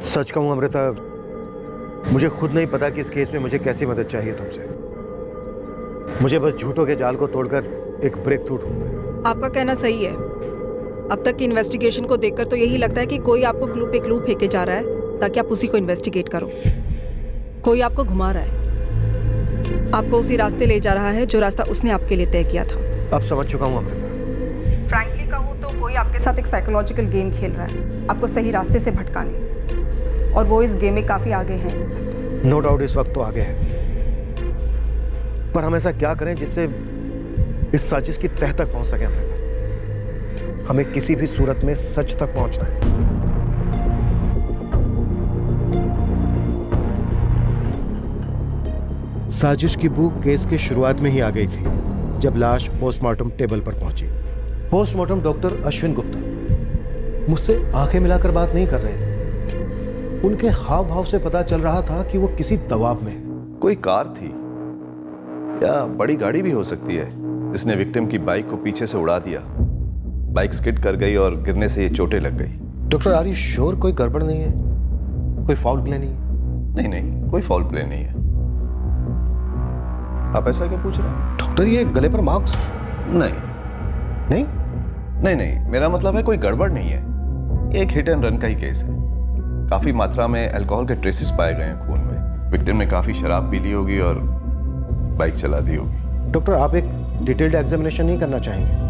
सच कहूं अमृता, मुझे खुद नहीं पता कि इस केस में मुझे कैसी मदद चाहिए तुमसे। मुझे बस झूठों के जाल को तोड़कर एक ब्रेक थ्रू ढूंढना है। आपका कहना सही है। अब तक की इन्वेस्टिगेशन को देखकर तो यही लगता है कि कोई आपको क्लू पे क्लू फेंके जा रहा है ताकि आप उसी को इन्वेस्टिगेट करो। कोई आपको घुमा रहा है, आपको उसी रास्ते ले जा रहा है जो रास्ता उसने आपके लिए तय किया था। अब समझ चुका हूं अमृता। फ्रैंकली कहूँ तो कोई आपके साथ एक साइकोलॉजिकल गेम खेल रहा है, आपको सही रास्ते से भटकाने, और वो इस गेम में काफी आगे हैं इंस्पेक्टर। नो डाउट इस वक्त तो आगे है, पर हम ऐसा क्या करें जिससे इस साजिश की तह तक पहुंच सके अमृता? हमें किसी भी सूरत में सच तक पहुंचना है। साजिश की भूख केस के शुरुआत में ही आ गई थी जब लाश पोस्टमार्टम टेबल पर पहुंची। पोस्टमार्टम डॉक्टर अश्विन गुप्ता मुझसे आंखें मिलाकर बात नहीं कर रहे थे। उनके हाव भाव से पता चल रहा था कि वो किसी दबाव में है। कोई कार थी या बड़ी गाड़ी भी हो सकती है जिसने विक्टिम की बाइक को पीछे से उड़ा दिया। बाइक स्किड कर गई और गिरने से ये चोटें लग गई। डॉक्टर आर यू श्योर कोई गड़बड़ नहीं है? कोई फाउल प्ले नहीं है? नहीं नहीं, कोई फाउल प्ले नहीं है। आप ऐसा क्या पूछ रहे हैं? डॉक्टर ये गले पर मार्क्स? नहीं नहीं नहीं नहीं, मेरा मतलब है कोई गड़बड़ नहीं है। एक हिट एंड रन का ही केस है। काफी मात्रा में अल्कोहल के ट्रेसेस पाए गए हैं खून में। विक्टिम ने काफी शराब पी ली होगी और बाइक चला दी होगी। डॉक्टर आप एक डिटेल्ड एग्जामिनेशन नहीं करना चाहेंगे?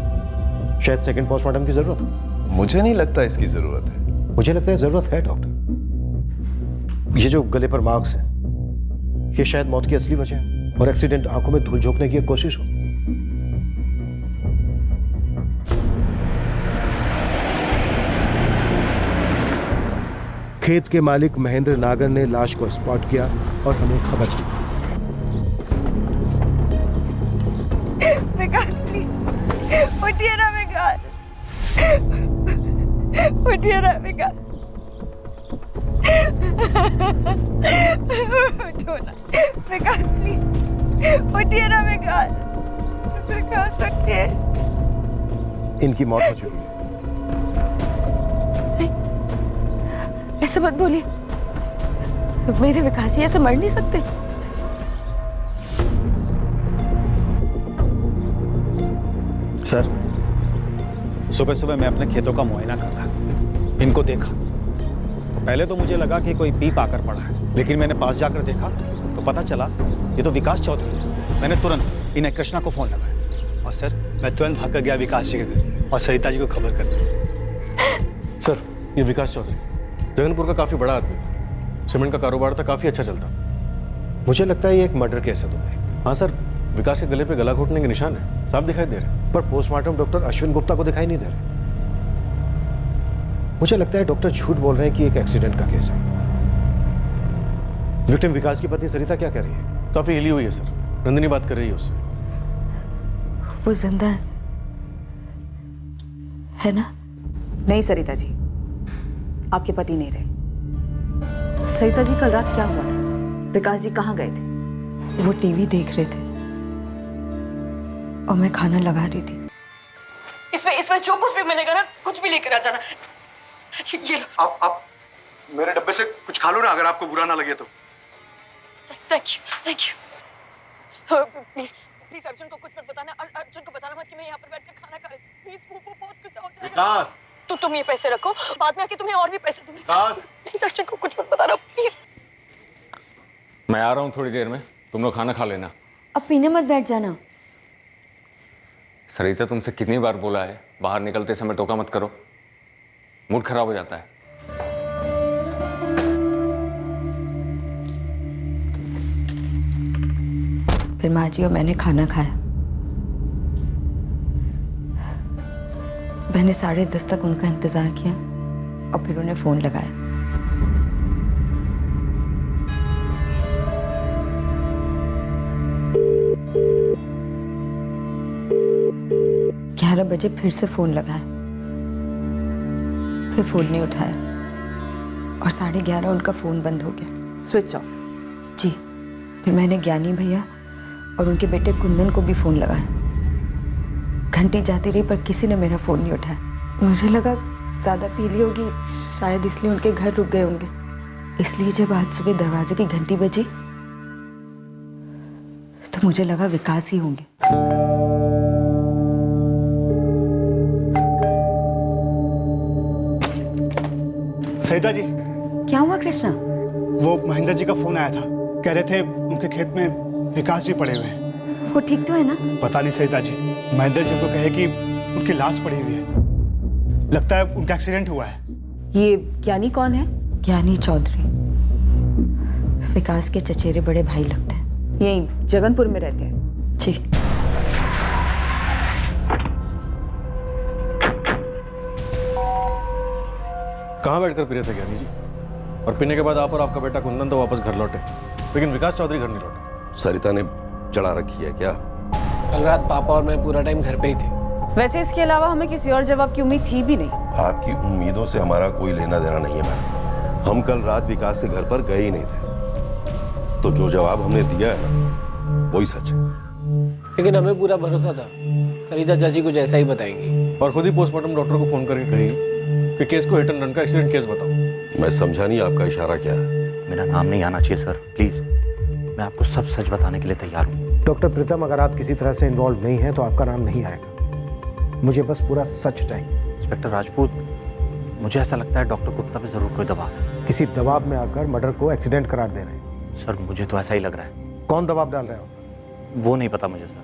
शायद सेकंड पोस्टमार्टम की जरूरत हो। मुझे नहीं लगता इसकी जरूरत है। मुझे लगता है जरूरत है डॉक्टर। ये जो गले पर मार्क्स है ये शायद मौत की असली वजह है और एक्सीडेंट आंखों में धूल झोंकने की एक कोशिश हो। खेत के मालिक महेंद्र नागर ने लाश को स्पॉट किया और हमें खबर दी। विकास प्लीज उठिए ना विकास, उठिए ना विकास, उठो ना विकास प्लीज, उठिए ना विकास, विकास उठिए। इनकी मौत हो चुकी है। ऐसा मत बोलिए, मेरे विकास जी ऐसे मर नहीं सकते। सर, सुबह सुबह मैं अपने खेतों का मुआयना कर रहा था। इनको देखा तो पहले तो मुझे लगा कि कोई पीप आकर पड़ा है, लेकिन मैंने पास जाकर देखा तो पता चला ये तो विकास चौधरी है। मैंने तुरंत इन्हें कृष्णा को फोन लगाया और सर मैं तुरंत भाग कर गया विकास जी के घर और सरिता जी को खबर कर दी। सर ये विकास चौधरी जगनपुर का काफी बड़ा आदमी था, सीमेंट का कारोबार था, काफी अच्छा चलता। मुझे लगता है ये एक मर्डर केस है दुबई। हाँ सर, विकास के गले पे गला घोटने के निशान है, साफ दिखाई दे रहे। पर पोस्टमार्टम डॉक्टर अश्विन गुप्ता को दिखाई नहीं दे रहे। मुझे लगता है डॉक्टर झूठ बोल रहे हैं कि एक एक्सीडेंट का केस है। विक्टिम विकास की पत्नी सरिता क्या कर रही है? काफी हिली हुई है सर, नंदिनी बात कर रही है उससे। वो जिंदा है ना? नहीं सरिता जी, आपके पति नहीं रहे। सरिता जी कल रात क्या हुआ था? विकास जी कहाँ गए थे? वो टीवी देख रहे थे और मैं खाना लगा रही थी। इसमें जो कुछ भी मिलेगा ना, कुछ भी लेकर आ जाना। ये लो। आप मेरे डब्बे से कुछ खा लो ना, अगर आपको बुरा ना लगे तो। Thank you. Please please Arjun को कुछ मत बताना। अर्जुन को बताना मत कि मैं यहाँ पर बैठकर खाना खा रही हूँ। प्लीज वो बहुत गुस्सा हो जाएगा। तुम ये पैसे रखो, बाद में आके तुम्हें और भी पैसे दूंगी। प्लीज अर्जुन को कुछ मत बताना प्लीज। मैं आ रहा हूँ थोड़ी देर में, तुम लोग खाना खा लेना। अब पीने मत बैठ जाना। सरिता तुमसे कितनी बार बोला है बाहर निकलते समय टोका मत करो, मूड खराब हो जाता है। फिर माँ जी और मैंने खाना खाया। मैंने 10:30 तक उनका इंतजार किया और फिर उन्हें फोन लगाया। 11 बजे फिर से फोन लगाया, फिर फोन नहीं उठाया और 11:30 उनका फोन बंद हो गया, स्विच ऑफ। जी। फिर मैंने ज्ञानी भैया और उनके बेटे कुंदन को भी फोन लगाया। घंटी जाती रही पर किसी ने मेरा फोन नहीं उठाया। मुझे लगा ज्यादा पी ली होगी, शायद इसलिए उनके घर रुक गए होंगे। इसलिए जब आज सुबह दरवाजे की घंटी बजी तो मुझे लगा विकास ही होंगे। सरिता जी, क्या हुआ कृष्णा? वो महेंद्र जी का फोन आया था, कह रहे थे उनके खेत में विकास जी पड़े हुए हैं। वो ठीक तो है ना? पता नहीं सरिता जी, महेंद्र जी को कहे कि उनकी लाश पड़ी हुई है, लगता है उनका एक्सीडेंट हुआ है। ये ज्ञानी कौन है? ज्ञानी चौधरी, विकास के चचेरे बड़े भाई लगते हैं। यही जगनपुर में रहते हैं? जी। कहाँ बैठकर पी रहे थे ज्ञानी जी? और पीने के बाद आप और आपका बेटा कुंदन तो वापस घर लौटे, लेकिन विकास चौधरी घर नहीं लौटे। सरिता ने चढ़ा रखी है क्या? कल रात पापा और मैं पूरा टाइम घर पे ही थे। वैसे इसके अलावा हमें किसी और जवाब की उम्मीद थी भी नहीं। आपकी उम्मीदों से हमारा कोई लेना देना नहीं है मैडम। हम कल रात विकास के घर पर गए ही नहीं थे, तो जो जवाब हमने दिया है ना वही सच है। लेकिन हमें पूरा भरोसा था सरिता चाची कुछ ऐसा ही बताएंगी। और खुद ही पोस्टमार्टम डॉक्टर को फोन करके कही कि केस को हिट एंड रन का एक्सीडेंट केस बताओ। मैं समझा नहीं आपका इशारा क्या है। मेरा नाम नहीं आना चाहिए सर, प्लीज। मैं आपको सब सच बताने के लिए तैयार हूँ। डॉक्टर प्रीतम, अगर आप किसी तरह से इन्वॉल्व नहीं हैं तो आपका नाम नहीं आएगा। मुझे बस पूरा सच चाहिए। इंस्पेक्टर राजपूत, मुझे ऐसा लगता है डॉक्टर गुप्ता पे जरूर कोई दबाव है। किसी दबाव में आकर मर्डर को एक्सीडेंट करार दे रहे हैं। सर मुझे तो ऐसा ही लग रहा है। कौन दबाव डाल रहे हो? वो नहीं पता मुझे सर।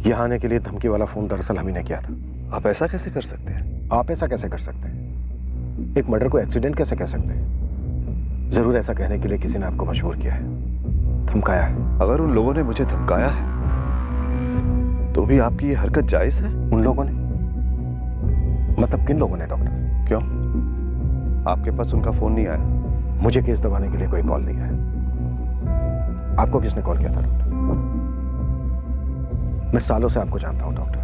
यहाँ आने के लिए धमकी वाला फोन दरअसल हम ही ने किया था। आप ऐसा कैसे कर सकते हैं? आप ऐसा कैसे कर सकते हैं? एक मर्डर को एक्सीडेंट कैसे कह सकते हैं? जरूर ऐसा कहने के लिए किसी ने आपको मजबूर किया है, धमकाया है। अगर उन लोगों ने मुझे धमकाया है तो भी आपकी ये हरकत जायज है? उन लोगों ने मतलब किन लोगों ने डॉक्टर? क्यों, आपके पास उनका फोन नहीं आया? मुझे केस दबाने के लिए कोई कॉल नहीं आया। आपको किसने कॉल किया था डॉक्टर? मैं सालों से आपको जानता हूं डॉक्टर।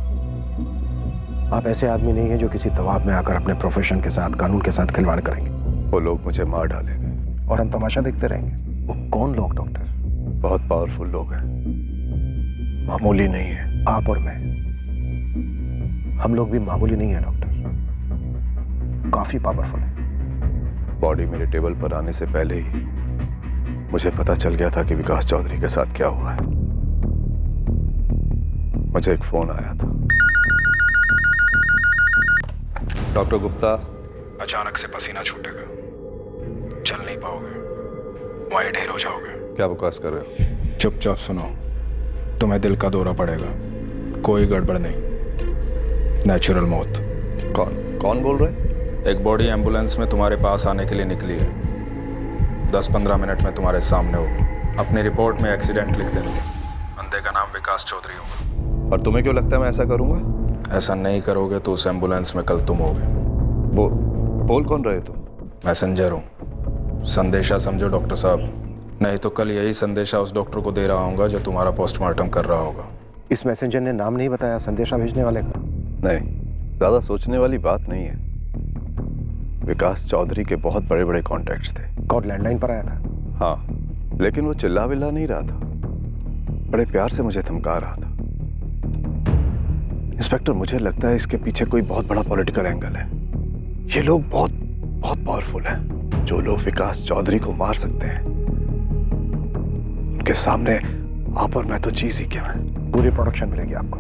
आप ऐसे आदमी नहीं हैं जो किसी दबाव में आकर अपने प्रोफेशन के साथ, कानून के साथ खिलवाड़ करेंगे। वो लोग मुझे मार डालेंगे और हम तमाशा देखते रहेंगे। वो कौन लोग डॉक्टर? बहुत पावरफुल लोग हैं, मामूली नहीं है। आप और मैं, हम लोग भी मामूली नहीं है डॉक्टर, काफी पावरफुल है। बॉडी मेरे टेबल पर आने से पहले ही मुझे पता चल गया था कि विकास चौधरी के साथ क्या हुआ है। मुझे एक फोन आया था। डॉक्टर गुप्ता, अचानक से पसीना छूटेगा, चल नहीं पाओगे, वहीं ढेर हो जाओगे। क्या बकवास कर रहे हो? चुपचाप सुनो, तुम्हें दिल का दौरा पड़ेगा, कोई गड़बड़ नहीं, नेचुरल मौत। कौन बोल रहे हैं? एक बॉडी एम्बुलेंस में तुम्हारे पास आने के लिए निकली है, 10-15 मिनट में तुम्हारे सामने होगी। अपनी रिपोर्ट में एक्सीडेंट लिख देना, बंदे का नाम विकास चौधरी होगा। और तुम्हें क्यों लगता है मैं ऐसा करूंगा? ऐसा नहीं करोगे तो उस एम्बुलेंस में कल तुम होगे। बोल कौन रहे तुम? मैसेंजर हूँ, संदेशा समझो डॉक्टर साहब, नहीं तो कल यही संदेशा उस डॉक्टर को दे रहा हूँ जो तुम्हारा पोस्टमार्टम कर रहा होगा। इस मैसेंजर ने नाम नहीं बताया संदेशा भेजने वाले का? नहीं, ज्यादा सोचने वाली बात नहीं है। विकास चौधरी के बहुत बड़े बड़े कॉन्टैक्ट्स थे। कॉल लैंडलाइन पर आया था? हाँ, लेकिन वो चिल्ला विल्ला नहीं रहा था, बड़े प्यार से मुझे धमका रहा था। इंस्पेक्टर, मुझे लगता है इसके पीछे कोई बहुत बड़ा पॉलिटिकल एंगल है। ये लोग बहुत बहुत पावरफुल हैं। जो लोग विकास चौधरी को मार सकते हैं, उनके सामने आप और मैं तो चीज ही क्या है। पूरी प्रोडक्शन मिलेगी आपको।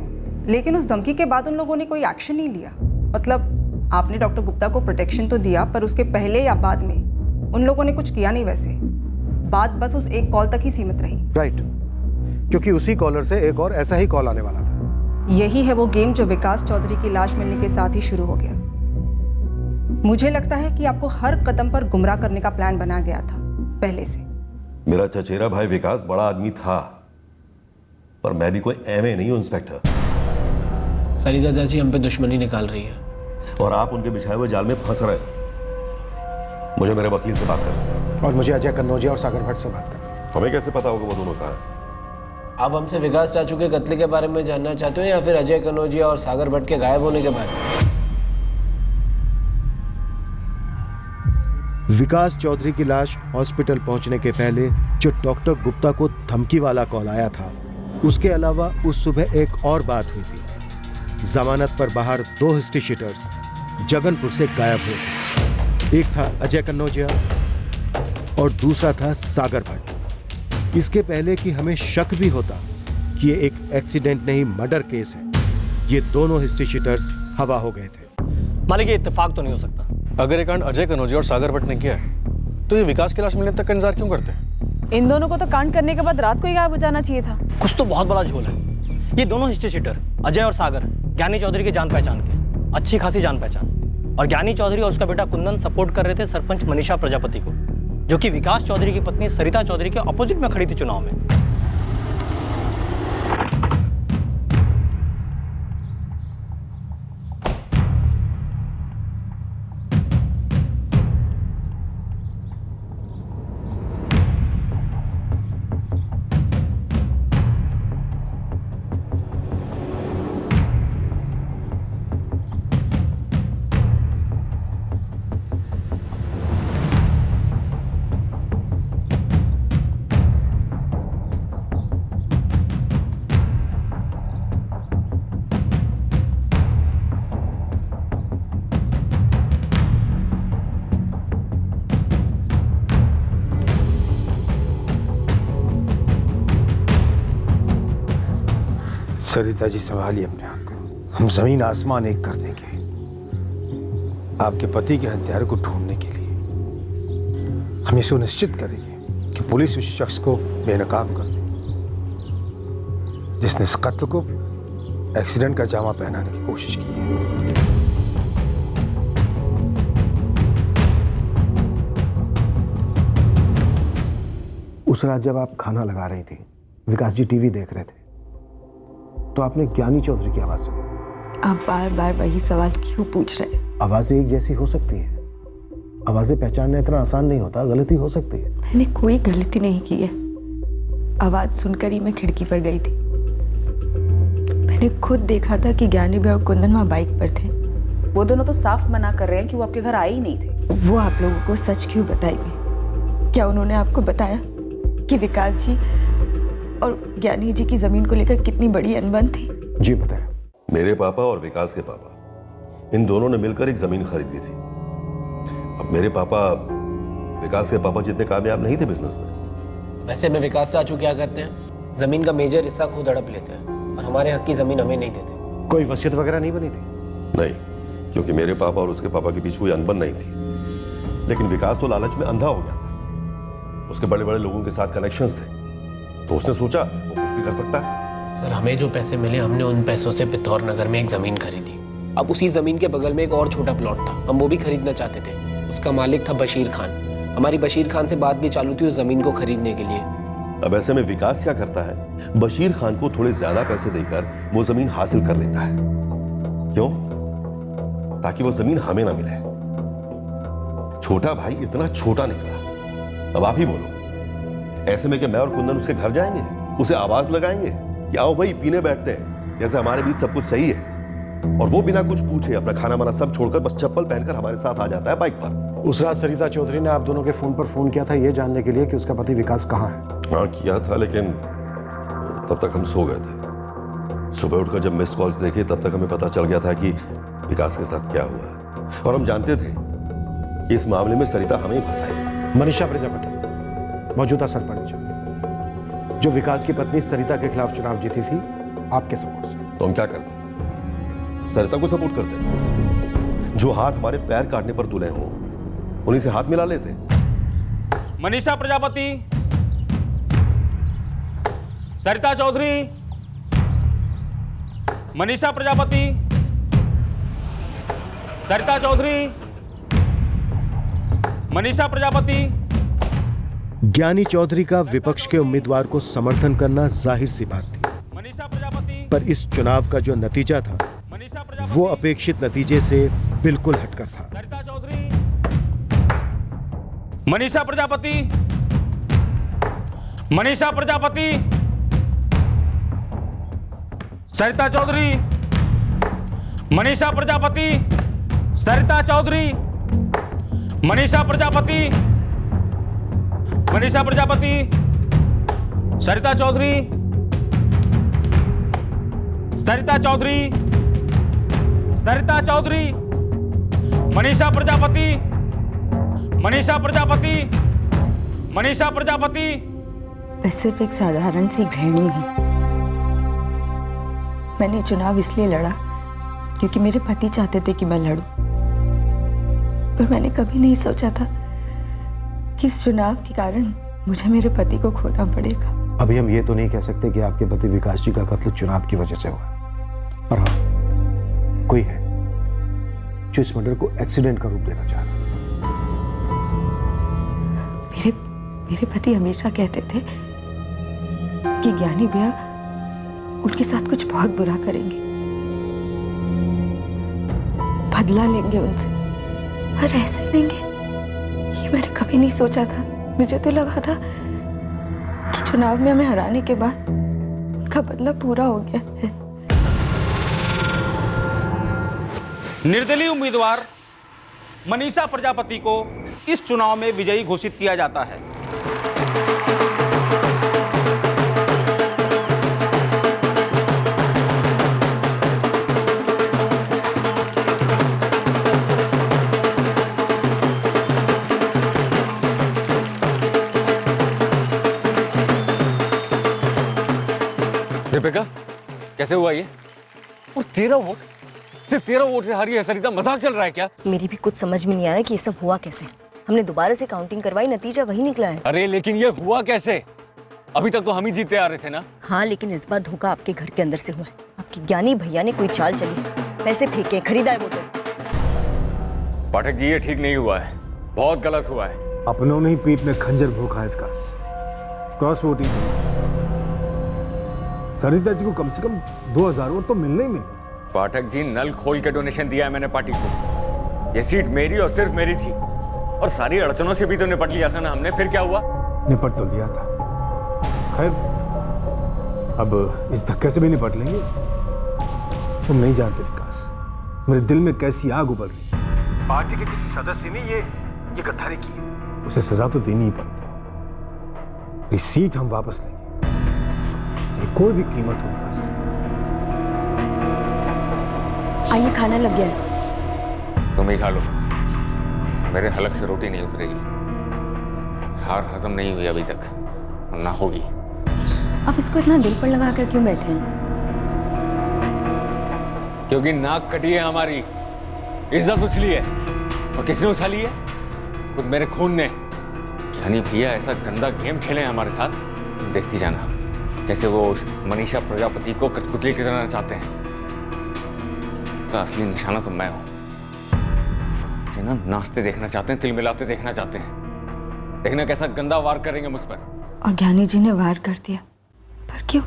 लेकिन उस धमकी के बाद उन लोगों ने कोई एक्शन नहीं लिया। मतलब आपने डॉक्टर गुप्ता को प्रोटेक्शन तो दिया, पर उसके पहले या बाद में उन लोगों ने कुछ किया नहीं। वैसे बात बस उस एक कॉल तक ही सीमित रही। राइट, क्योंकि उसी कॉलर से एक और ऐसा ही कॉल आने वाला था। यही है वो गेम जो विकास चौधरी की लाश मिलने के साथ ही शुरू हो गया। मुझे लगता है कि आपको हर कदम पर गुमराह करने का प्लान बना गया था पहले से। मेरा चचेरा भाई विकास बड़ा आदमी था, पर मैं भी कोई एमए नहीं हूं इंस्पेक्टर। सरिता चाची हम पे दुश्मनी निकाल रही है और आप उनके बिछाए हुए जाल में फंस रहे हैं। मुझे मेरे वकील से बात करनी है। और मुझे अजय कन्नौजिया और सागर भट्ट से बात करनी है। हमें कैसे पता होगा वो दोनों कहाँ हैं? आप हमसे विकास चाचू के कत्ल के बारे में जानना चाहते हो या फिर अजय कन्नौजिया और सागर भट्ट के गायब होने के बारे में? विकास चौधरी की लाश हॉस्पिटल पहुंचने के पहले जो डॉक्टर गुप्ता को धमकी वाला कॉल आया था, उसके अलावा उस सुबह एक और बात हुई थी। जमानत पर बाहर 2 हिस्ट्री शीटर्स जगनपुर से गायब हुए। एक था अजय कन्नौजिया और दूसरा था सागर भट्ट। इसके पहले कि हमें शक भी होता कि ये एक एक्सीडेंट नहीं मर्डर केस है, ये दोनों हिस्ट्री शीटर्स हवा हो गए थे। मालिक ये इत्तेफाक तो नहीं हो सकता। अगर ये कांड अजय कन्नौजिया और सागर भट्ट ने किया है तो ये विकास की लाश मिलने तक का इंतजार क्यों करते हैं? इन दोनों को तो कांड करने के बाद रात को ही गायब हो जाना चाहिए था। कुछ तो बहुत बड़ा झोल है। ये दोनों हिस्ट्री शीटर अजय और सागर ज्ञानी चौधरी के जान पहचान के, अच्छी खासी जान पहचान। और ज्ञानी चौधरी और उसका बेटा कुंदन सपोर्ट कर रहे थे सरपंच मनीषा प्रजापति को, जो कि विकास चौधरी की पत्नी सरिता चौधरी के अपोजिट में खड़ी थी चुनाव में। सरिता जी संभालिए अपने आप को, हम जमीन आसमान एक कर देंगे आपके पति के हत्यारे को ढूंढने के लिए। हम ये सुनिश्चित करेंगे कि पुलिस उस शख्स को बेनकाब कर दे जिसने इस कत्ल को एक्सीडेंट का जामा पहनाने की कोशिश की है। उस रात जब आप खाना लगा रही थी, विकास जी टीवी देख रहे थे, तो आपने ज्ञानी चौधरी की आवाज सुनी। आप बार बार वही सवाल क्यों पूछ रहे हैं? आवाजें एक जैसी हो सकती हैं, आवाजें पहचानना इतना आसान नहीं होता, गलती हो सकती है। मैंने कोई गलती नहीं की है। आवाज सुनकर ही मैं खिड़की पर गई थी। मैंने खुद देखा था कि ज्ञानी भाई और कुंदन वहाँ बाइक पर थे। वो दोनों तो साफ मना कर रहे हैं कि वो आपके घर आए ही नहीं थे। वो आप लोगों को सच क्यों बताएंगे? क्या उन्होंने आपको बताया कि विकास जी और ज्ञानी जी की जमीन को लेकर कितनी बड़ी अनबन थी? जी बताया। मेरे पापा और विकास के पापा, इन दोनों ने मिलकर एक जमीन खरीदी थी। अब मेरे पापा विकास के पापा जितने कामयाब नहीं थे बिजनेस में। वैसे में विकास चाचू क्या करते हैं, जमीन का मेजर हिस्सा खुद हड़प लेते हैं और हमारे हक की जमीन हमें नहीं देते। कोई वसीयत वगैरह नहीं बनी थी? नहीं, क्योंकि मेरे पापा और उसके पापा के बीच कोई अनबन नहीं थी। लेकिन विकास तो लालच में अंधा हो गया था। उसके बड़े बड़े लोगों के साथ कनेक्शंस थे, तो उसने सोचा वो कुछ भी कर सकता है। सर, हमें जो पैसे मिले हमने उन पैसों से पिथौर नगर में एक जमीन खरीदी। अब उसी जमीन के बगल में एक और छोटा प्लॉट था, हम वो भी खरीदना चाहते थे। उसका मालिक था बशीर खान। हमारी बशीर खान से बात भी चालू थी उस जमीन को खरीदने के लिए। अब ऐसे में विकास क्या करता है, बशीर खान को थोड़े ज्यादा पैसे देकर वो जमीन हासिल कर लेता है। क्यों? ताकि वो जमीन हमें ना मिले। छोटा भाई इतना छोटा निकला। अब आप ही बोलो, ऐसे में क्या मैं और कुंदन उसके घर जाएंगे, उसे आवाज लगाएंगे कि आओ भाई पीने बैठते हैं, जैसे हमारे बीच सब कुछ सही है? और वो बिना कुछ पूछे अपना खाना वाना सब छोड़कर बस चप्पल पहनकर हमारे साथ आ जाता है बाइक पर। उस रात सरिता चौधरी ने आप दोनों के फोन पर फोन किया था ये जानने के लिए कि उसका पति विकास कहाँ है। हाँ किया था, लेकिन तब तक हम सो गए थे। सुबह उठकर जब मिस कॉल्स देखे तब तक हमें पता चल गया था कि विकास के साथ क्या हुआ है। और हम जानते थे कि इस मामले में सरिता हमें ही फंसाएगी। मनीषा प्रजापति मौजूदा सरपंच, जो विकास की पत्नी सरिता के खिलाफ चुनाव जीती थी आपके सपोर्ट से। तो हम क्या करते? सरिता को सपोर्ट करते। जो हाथ हमारे पैर काटने पर तुले हों उन्हीं से हाथ मिला लेते। मनीषा प्रजापति, सरिता चौधरी, मनीषा प्रजापति, सरिता चौधरी, मनीषा प्रजापति, ज्ञानी चौधरी का विपक्ष के उम्मीदवार को समर्थन करना जाहिर सी बात थी, मनीषा प्रजापति, पर इस चुनाव का जो नतीजा था वो अपेक्षित नतीजे से बिल्कुल हटकर था। सरिता चौधरी, मनीषा प्रजापति, मनीषा प्रजापति, सरिता चौधरी, मनीषा प्रजापति, सरिता चौधरी, मनीषा प्रजापति, मनीषा प्रजापति, सरिता चौधरी, सरिता चौधरी, सरिता चौधरी, मनीषा प्रजापति, मनीषा प्रजापति, मनीषा प्रजापति। मैं सिर्फ एक साधारण सी गृहिणी हूँ। मैंने चुनाव इसलिए लड़ा क्योंकि मेरे पति चाहते थे कि मैं लड़ूं। पर मैंने कभी नहीं सोचा था कि इस चुनाव के कारण मुझे मेरे पति को खोना पड़ेगा। अभी हम ये तो नहीं कह सकते कि आपके पति विकास जी का कत्ल चुनाव की वजह से हुआ, पर हाँ, कोई है जो इस मर्डर को एक्सीडेंट का रूप देना चाह रहा है। मेरे पति हमेशा कहते थे कि ज्ञानी भैया उनके साथ कुछ बहुत बुरा करेंगे, बदला लेंगे उनसे, पर ऐसे लेंगे ये मैंने कभी नहीं सोचा था। मुझे तो लगा था कि चुनाव में हमें हराने के बाद उनका बदला पूरा हो गया है। निर्दलीय उम्मीदवार मनीषा प्रजापति को इस चुनाव में विजयी घोषित किया जाता है। दीपिका, कैसे हुआ ये? और 13 वोट, सिर्फ 13 वोट से हारी है सरिता। मजाक चल रहा है क्या? मेरी भी कुछ समझ में नहीं आ रहा कि ये सब हुआ कैसे। हमने दोबारा से काउंटिंग करवाई, नतीजा वही निकला है। अरे लेकिन ये हुआ कैसे? अभी तक तो हम ही जीते आ रहे थे ना। हाँ, लेकिन इस बार धोखा आपके घर के अंदर से हुआ है। आपके ज्ञानी भैया ने कोई चाल चली, पैसे फेंके, खरीदा है वोटर्स को। पाठक जी, ये ठीक नहीं हुआ है, बहुत गलत हुआ है। अपनों ने ही पीठ में खंजर भोंका है विकास। क्रॉस वोटिंग, सरिता जी को कम से कम 2000 वोट तो मिलने ही मिलने। पाठक जी, नल खोल के डोनेशन दिया है मैंने पार्टी को। ये सीट मेरी और सिर्फ मेरी थी, और सारी अड़चनों से भी तो निपट लिया था ना हमने। फिर क्या हुआ? निपट तो लिया था, खैर अब इस धक्के से भी निपट लेंगे। तुम नहीं जानते विकास, मेरे दिल में कैसी आग उबल रही। पार्टी के किसी सदस्य ने ये गद्दारी की, उसे सजा तो देनी ही पड़ेगी। ये सीट हम वापस लेंगे, चाहे कोई भी कीमत हो विकास। आइए, खाना लग गया है। तुम ही खा लो, मेरे हलक से रोटी नहीं उतरेगी। हार हजम नहीं हुई अभी तक, ना होगी। अब इसको इतना दिल पर लगा कर क्यों बैठे हैं? क्योंकि नाक कटी है हमारी, इज्जत उछली है। और किसने उछाली है? खुद मेरे खून ने। ज्ञानी भैया ऐसा गंदा गेम खेले हैं हमारे साथ, देखती जाना कैसे वो मनीषा प्रजापति को कठपुतली की तरह नचाते हैं। का असली निशाना तो मैं हूं। मुझे ना नाचते देखना चाहते हैं, तिल मिलाते देखना चाहते हैं। देखना कैसा गंदा वार करेंगे मुझ पर। और ज्ञानी जी ने वार कर दिया, पर क्यों?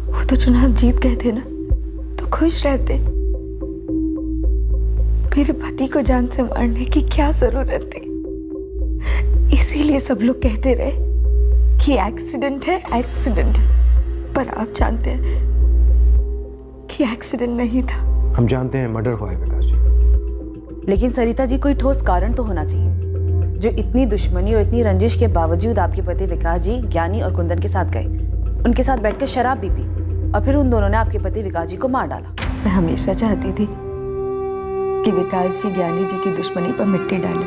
वो तो चुनाव जीत गए थे ना, तो खुश रहते। मेरे पति को जान से मारने की क्या जरूरत थी? इसीलिए सब लोग कहते रहे कि एक्सीडेंट है, एक्सीडेंट है। पर आप जानते हैं कि एक्सीडेंट नहीं था। हम जानते हैं मर्डर हुआ है विकास जी। लेकिन सरिता जी, कोई ठोस कारण तो होना चाहिए। जो इतनी दुश्मनी और इतनी रंजिश के बावजूद आपके पति विकास जी ज्ञानी और कुंदन के साथ गए, उनके साथ बैठकर शराब भी पी, और फिर उन दोनों ने आपके पति विकास जी को मार डाला। मैं हमेशा चाहती थी कि विकास जी ज्ञानी जी की दुश्मनी पर मिट्टी डाले।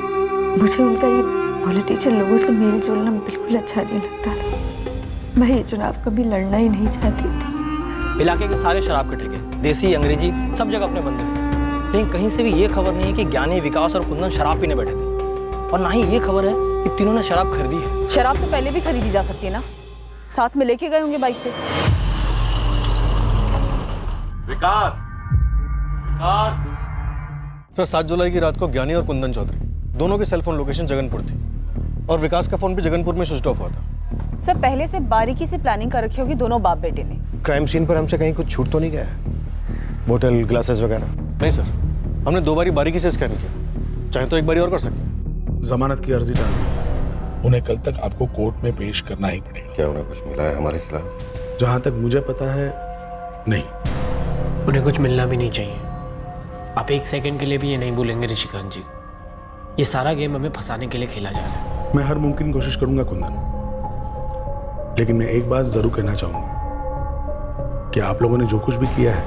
मुझे उनका ये पॉलिटिशियन लोगों से मेल जोलना बिल्कुल अच्छा नहीं लगता था। मैं ये चुनाव कभी लड़ना ही नहीं चाहती थी। इलाके के सारे शराब के ठेके, देसी अंग्रेजी, सब जगह अपने बंद हैं। लेकिन कहीं से भी ये खबर नहीं है कि ज्ञानी, विकास और कुंदन शराब पीने बैठे थे। और ना ही ये खबर है कि तीनों ने शराब खरीदी है। शराब तो पहले भी खरीदी जा सकती है ना, साथ में लेके गए होंगे बाइक पे। विकास, विकास, सर 7 जुलाई की रात को ज्ञानी और कुंदन चौधरी दोनों की सेलफोन लोकेशन जगनपुर थी और विकास का फोन भी जगनपुर में स्विच ऑफ हुआ था। सर पहले से बारीकी से प्लानिंग कर रखी होगी दोनों बाप बेटे ने। क्राइम सीन पर हमसे कहीं कुछ छूट तो नहीं गया है? बोतल ग्लासेस वगैरह? नहीं सर, हमने 2 बारी बारीकी से स्कैन किया, चाहे तो एक बारी और कर सकते हैं। जमानत की अर्जी डाल दी, उन्हें कल तक आपको कोर्ट में पेश करना ही पड़ेगा। क्या उन्हें कुछ मिला है हमारे खिलाफ? जहां तक मुझे पता है नहीं। उन्हें कुछ मिलना भी नहीं चाहिए। आप एक सेकंड के लिए भी ये नहीं भूलेंगे ऋषिकांत जी, ये सारा गेम हमें फंसाने के लिए खेला जा रहा है। मैं हर मुमकिन कोशिश करूंगा कुंदन, लेकिन मैं एक बात जरूर कहना चाहूंगा कि आप लोगों ने जो कुछ भी किया है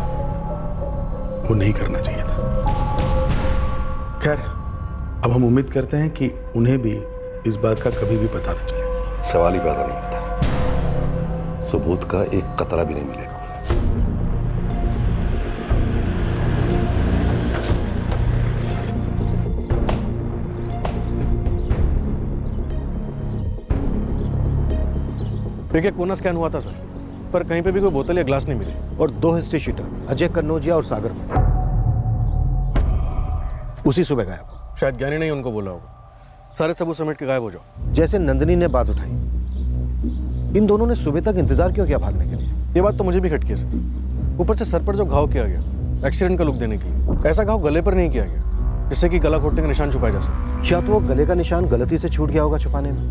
वो नहीं करना चाहिए था। खैर, अब हम उम्मीद करते हैं कि उन्हें भी इस बात का कभी भी पता न चले। सवाल ही पैदा नहीं होता, सबूत का एक कतरा भी नहीं मिलेगा। देखिए, कोना स्कैन हुआ था सर, पर कहीं पे भी कोई बोतल या ग्लास नहीं मिली। और 2 हिस्ट्री शीटर अजय कन्नौजिया और सागर में उसी सुबह गायब। शायद ज्ञानी ने उनको बोला होगा सारे सबूत समेट के गायब हो जाओ। जैसे नंदिनी ने बात उठाई, इन दोनों ने सुबह तक इंतजार क्यों किया भागने के लिए? ये बात तो मुझे भी खटकी है सर। ऊपर से सर पर जो घाव किया गया एक्सीडेंट का लुक देने के लिए, ऐसा घाव गले पर नहीं किया गया जिससे कि गला घोटने का निशान छुपाया जा सके। या तो वो गले का निशान गलती से छूट गया होगा छुपाने में,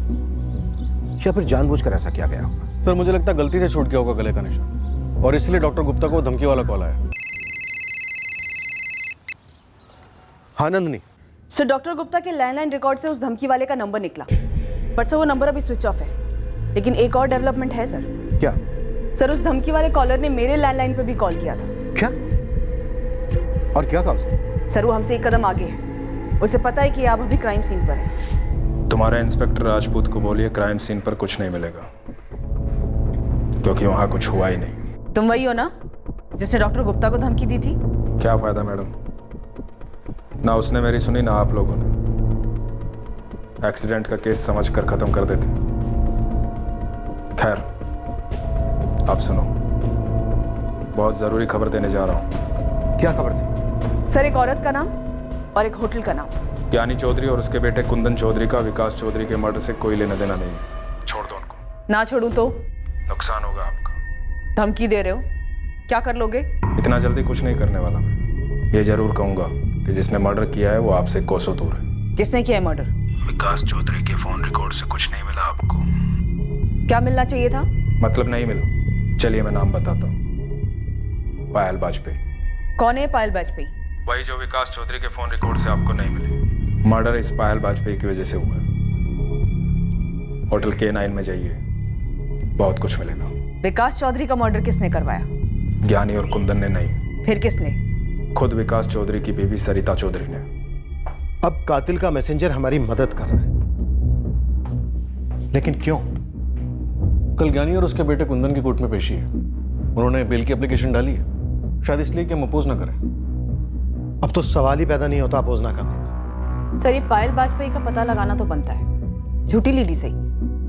या फिर जानबूझकर ऐसा किया गया होगा। सर मुझे लगता है गलती से छूट गया होगा गले का निशान, और इसलिए डॉक्टर गुप्ता को धमकी वाला कॉल आया। हाँ नंदनी। सर डॉक्टर गुप्ता के लैंडलाइन रिकॉर्ड से उस धमकी वाले का नंबर निकला, बट सर वो नंबर अभी स्विच ऑफ है। लेकिन एक और डेवलपमेंट है सर। क्या? सर उस धमकी वाले कॉलर ने मेरे लैंडलाइन पे भी कॉल किया था। क्या? और क्या कहा उसने? सर वो हमसे एक कदम आगे है, उसे पता है कि आप अभी क्राइम सीन पर हैं। तुम्हारे इंस्पेक्टर राजपूत को बोलिए क्राइम सीन पर कुछ नहीं मिलेगा, क्योंकि वहां कुछ हुआ ही नहीं। तुम वही हो ना जिसने डॉक्टर गुप्ता को धमकी दी थी? क्या फायदा मैडम, ना उसने मेरी सुनी ना आप लोगों ने। एक्सीडेंट का केस समझकर खत्म कर देते। खैर, अब सुनो, बहुत जरूरी खबर देने जा रहा हूं। क्या खबर थी? सर एक औरत का नाम और एक होटल का नाम। ज्ञानी चौधरी और उसके बेटे कुंदन चौधरी का विकास चौधरी के मर्डर से कोई लेना देना नहीं है। छोड़ दो उनको। ना छोड़ूं तो नुकसान होगा आपका। धमकी दे रहे हो, क्या कर लोगे? इतना जल्दी कुछ नहीं करने वाला मैं। ये जरूर कहूंगा कि जिसने मर्डर किया है वो आपसे कोसों दूर है। किसने किया है मर्डर? विकास चौधरी के फोन रिकॉर्ड से कुछ नहीं मिला आपको। क्या मिलना चाहिए था? मतलब नहीं मिला। चलिए मैं नाम बताता हूँ, पायल वाजपेयी। कौन है पायल वाजपेयी? वही जो विकास चौधरी के फोन रिकॉर्ड से आपको नहीं मिली। मर्डर इस पायल वाजपेयी की वजह से हुआ है। होटल K9 में जाइए, बहुत कुछ मिलेगा। विकास चौधरी का मर्डर किसने करवाया? ज्ञानी और कुंदन ने नहीं। फिर किसने? खुद विकास चौधरी की बीवी सरिता चौधरी ने। अब कातिल का मैसेंजर हमारी मदद कर रहा है, लेकिन क्यों? कल ज्ञानी और उसके बेटे कुंदन की कोर्ट में पेशी है। उन्होंने बेल की एप्लीकेशन डाली है, शायद इसलिए कि हम अपोज ना करें। अब तो सवाल ही पैदा नहीं होता अपोज ना करने का। सर ये पायल वाजपेयी का पता लगाना तो बनता है। झूठी लीडी सही,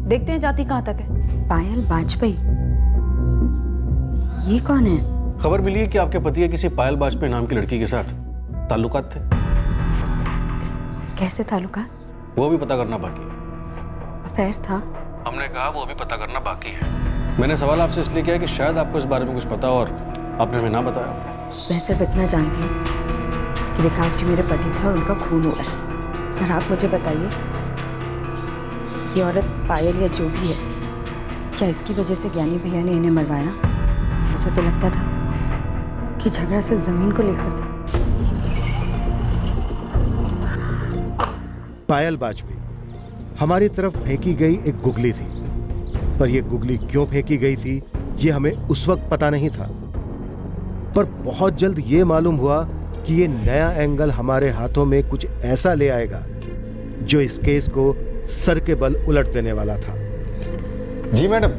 देखते हैं जाती कहां तक है। पायल वाजपेयी, ये कौन है? खबर मिली है कि आपके पति के किसी पायल वाजपेयी नाम की लड़की के साथ ताल्लुकात थे। कैसे ताल्लुकात? वो भी पता करना बाकी है। अफेयर था? हमने कहा वो भी पता करना बाकी है। मैंने सवाल आपसे इसलिए किया कि शायद आपको इस बारे में कुछ पता हो और आपने हमें ना बताया। मैं सिर्फ इतना जानती हूँ कि विकास जी मेरे पति थे और उनका खून हुआ है। और आप मुझे बताइए, ये औरत पायल या जो भी है, क्या इसकी वजह से ज्ञानी भैया ने इन्हें मरवाया? मुझे तो लगता था कि झगड़ा सिर्फ जमीन को लेकर था। पायल वाजपेयी हमारी तरफ फेंकी गई एक गुगली थी, पर यह गुगली क्यों फेंकी गई थी ये हमें उस वक्त पता नहीं था। पर बहुत जल्द यह मालूम हुआ कि ये नया एंगल हमारे हाथों में कुछ ऐसा ले आएगा जो इस केस को सर के बल उलट देने वाला था। जी मैडम,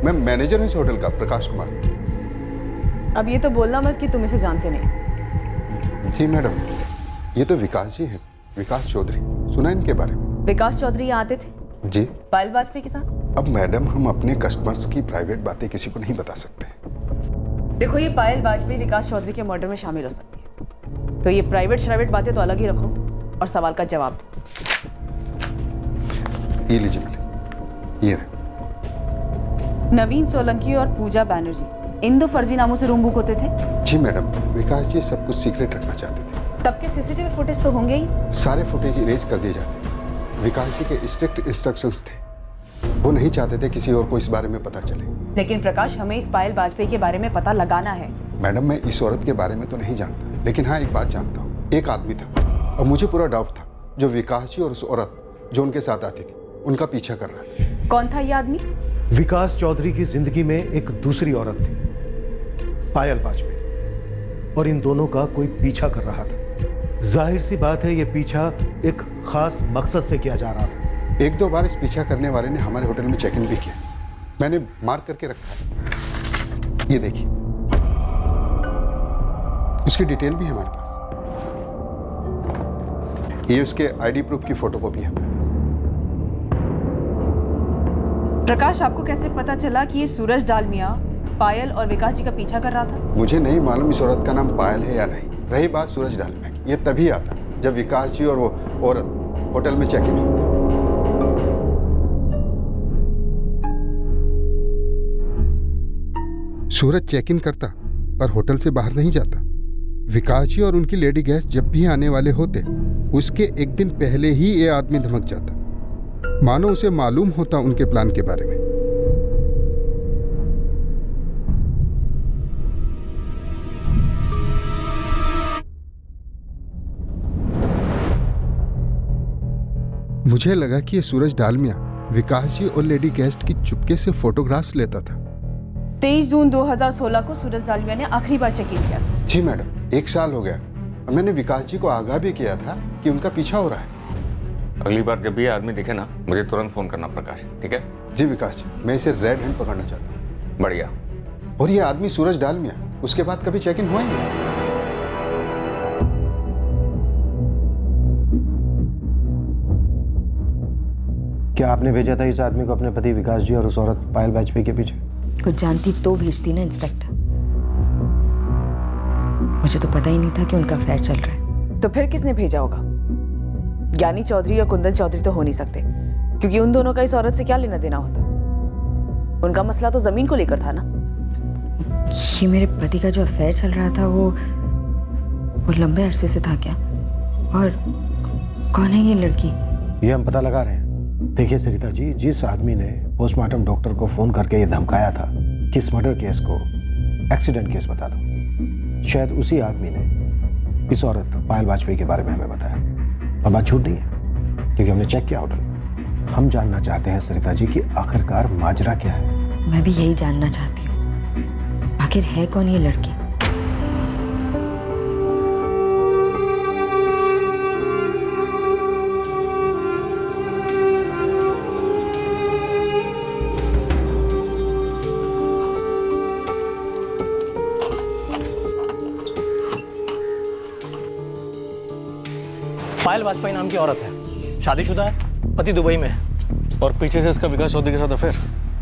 मैं मैनेजर हूं इस होटल का, प्रकाश कुमार। अब ये तो बोलना मत कि तुम इसे जानते नहीं। जी मैडम, ये तो विकास जी हैं, विकास चौधरी। सुना इनके बारे में? विकास चौधरी यहाँ आते थे? जी। पायल वाजपेयी के साथ? अब मैडम हम अपने कस्टमर्स की प्राइवेट बातें किसी को नहीं बता सकते। देखो ये पायल वाजपेयी विकास चौधरी के मर्डर में शामिल हो सकती है, तो ये प्राइवेट बातें तो अलग ही रखो और सवाल का जवाब दो। ये लीजिए पहले, ये रहे। नवीन सोलंकी और पूजा बैनर्जी इन 2 फर्जी नामों से रूम बुक होते थे? जी मैडम, विकास जी सब कुछ सीक्रेट रखना चाहते थे। तब के सीसीटीवी फुटेज तो होंगे ही। सारे फुटेज इरेज कर दिए जाते। विकास जी के स्ट्रिक्ट इंस्ट्रक्शंस थे, वो नहीं चाहते थे किसी और को इस बारे में पता चले। लेकिन प्रकाश, हमें इस पायल वाजपेयी के बारे में पता लगाना है। मैडम, मैं इस औरत के बारे में तो नहीं जानता, लेकिन हाँ एक बात जानता हूँ, एक आदमी था और मुझे पूरा डाउट था जो विकास जी और उस औरत जो उनके साथ आती थी उनका पीछा कर रहा था। कौन था ये आदमी? विकास चौधरी की जिंदगी में एक दूसरी औरत थी, पायल वाजपेयी, और इन दोनों का कोई पीछा कर रहा था। जाहिर सी बात है, यह पीछा एक खास मकसद से किया जा रहा था। 1-2 बार इस पीछा करने वाले ने हमारे होटल में चेक इन भी किया, मैंने मार्क करके रखा है, ये देखिए, उसकी डिटेल भी है हमारे पास। ये उसके आईडी प्रूफ की फोटोकॉपी है हमारे पास। प्रकाश, आपको कैसे पता चला कि ये सूरज डालमिया पायल और विकास जी का पीछा कर रहा था? मुझे नहीं मालूम इस औरत का नाम पायल है या नहीं। रही बात सूरज डालमिया की, ये तभी आता जब विकास जी और वो औरत होटल में चेक इन होते। सूरज चेक इन करता पर होटल से बाहर नहीं जाता। विकास जी और उनकी लेडी गेस्ट जब भी आने वाले होते, उसके एक दिन पहले ही ये आदमी धमक जाता, मानो उसे मालूम होता उनके प्लान के बारे में। मुझे लगा कि ये सूरज डालमिया विकास जी और लेडी गेस्ट की चुपके से फोटोग्राफ्स लेता था। 23 जून 2016 को सूरज डालमिया ने आखिरी बार चेक इन किया। जी मैडम, 1 साल हो गया। मैंने विकास जी को आगाह भी किया था कि उनका पीछा हो रहा है। अगली बार जब भी ये आदमी दिखे ना, मुझे तुरंत फोन करना प्रकाश, ठीक है? जी विकास जी, मैं इसे रेड हैंड पकड़ना चाहता हूँ। बढ़िया। और ये आदमी सूरज डालमिया उसके बाद कभी चेक इन हुआ ही नहीं। क्या आपने भेजा था इस आदमी को अपने पति विकास जी और उस औरत पायल वाजपेयी के पीछे? कुछ जानती तो भेजती ना इंस्पेक्टर। मुझे तो पता ही नहीं था कि उनका अफेयर चल रहा है। तो फिर किसने भेजा होगा? ज्ञानी चौधरी और कुंदन चौधरी तो हो नहीं सकते, क्योंकि उन दोनों का इस औरत से क्या लेना देना होता? उनका मसला तो जमीन को लेकर था ना। ये मेरे पति का जो अफेयर चल रहा था वो लंबे अरसे से था क्या? और कौन है ये लड़की? ये हम पता लगा रहे हैं। देखिए सरिता जी, जिस आदमी ने पोस्टमार्टम डॉक्टर को फोन करके ये धमकाया था कि इस मर्डर केस को एक्सीडेंट केस बता दो, शायद उसी आदमी ने इस औरत पायल वाजपेयी के बारे में हमें बताया। और बात झूठ नहीं है, क्योंकि हमने चेक किया होटल। हम जानना चाहते हैं सरिता जी कि आखिरकार माजरा क्या है। मैं भी यही जानना चाहती हूँ, आखिर है कौन ये लड़की? पायल वाजपेयी नाम की औरत है, शादीशुदा है, पति दुबई में है। और पीछे से इसका विकास चौधरी के साथ अफेयर।